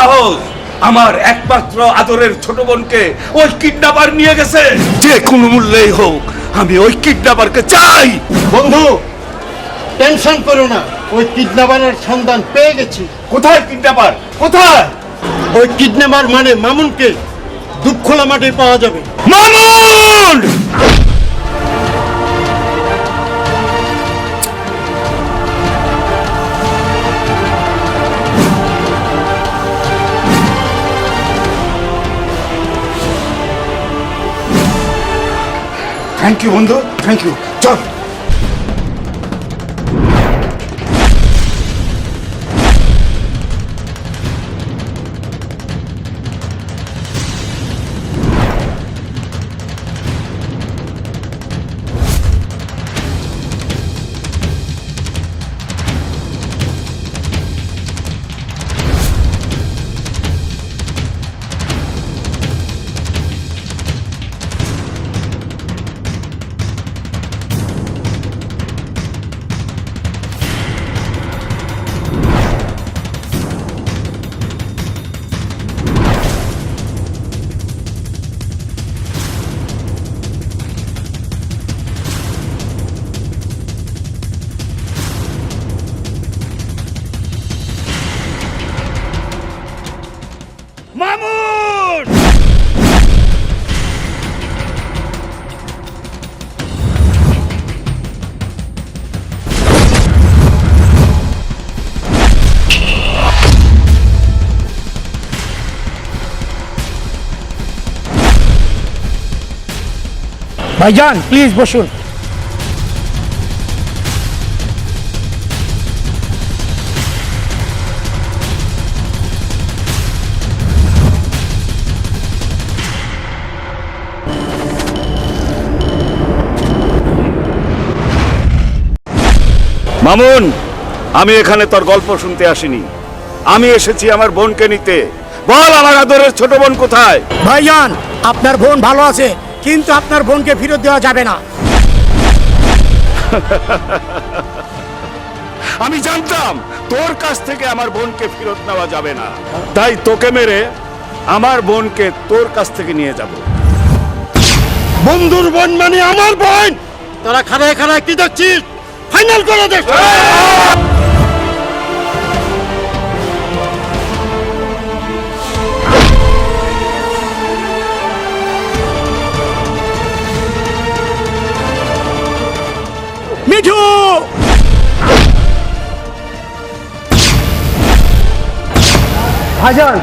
সাহস? আমার একমাত্র আদরের ছোট বোনকে ওই কিডন্যাপার নিয়ে গেছে। যে কোনো মূল্যেই হোক আমি ওই কিডন্যাপারকে চাই। বন্ধু, টেনশন করো না, ওই কিডন্যাপারের সন্ধান পেয়ে গেছি। কোথায় কিডন্যাপার? কোথায়? ওই কিডন্যাপার মানে মামুনকে দুধখোলা মাঠে পাওয়া যাবে। মামুন! থ্যাংক ইউ বন্ধু, থ্যাংক ইউ। চল। মামুন! ভাইজান প্লিজ বসুন। মামুন, আমি এখানে তোর গল্প শুনতে আসিনি, আমি এসেছি আমার বোনকে নিতে। বল আমার আদরের ছোট বোন কোথায়? ভাইজান আপনার বোন ভালো আছে, কিন্তু আপনার বোনকে ফেরত দেওয়া যাবে না। আমি জানতাম তোর কাছ থেকে আমার বোনকে ফেরত নেওয়া যাবে না, তাই তোকে মেরে আমার বোনকে তোর কাছ থেকে নিয়ে যাব। বন্ধুর বোন মানে আমার বোন। তারা খাড়ায় খাড়ায় কি দেখছিস? ফাইনাল করে দেখ। মিঠু! ভাইজান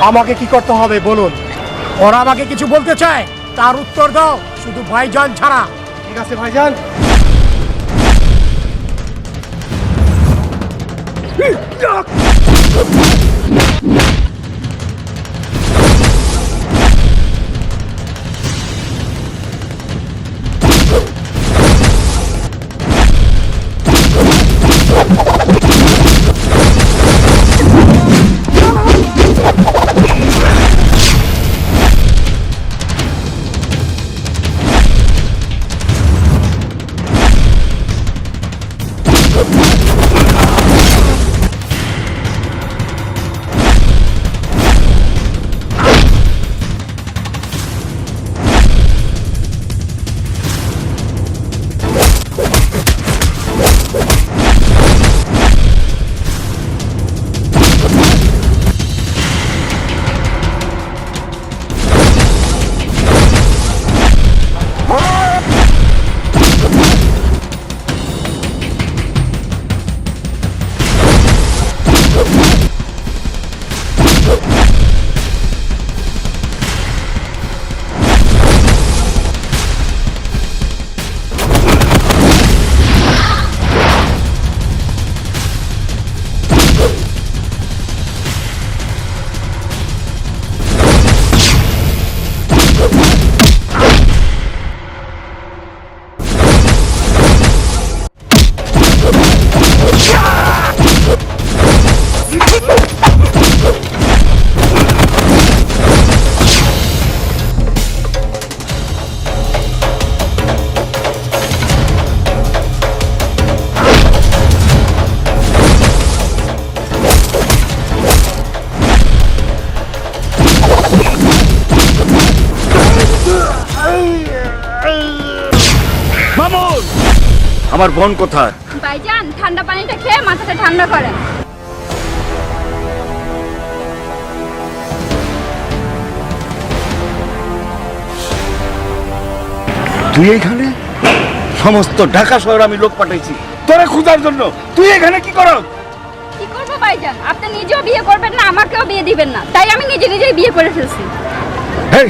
আমাকে কি করতে হবে বলুন? ওরা আমাকে কিছু বলতে চায়, তার উত্তর দাও, শুধু ভাইজান ছাড়া। ঠিক আছে ভাইজান। আমার বোন কোথায়? ভাইজান ঠান্ডা পানিটা খেয়ে মাথাটা ঠান্ডা করেন। তুই এখানে? সমস্ত ঢাকা শহর আমি লোক পাঠাইছি তোরে খোঁজার জন্য, তুই এখানে কি করস? কি করবো ভাইজান, আপনি নিজেও বিয়ে করবেন না, আমাকেও বিয়ে দিবেন না, তাই আমি নিজে নিজেই বিয়ে করে ফেলছি। হেই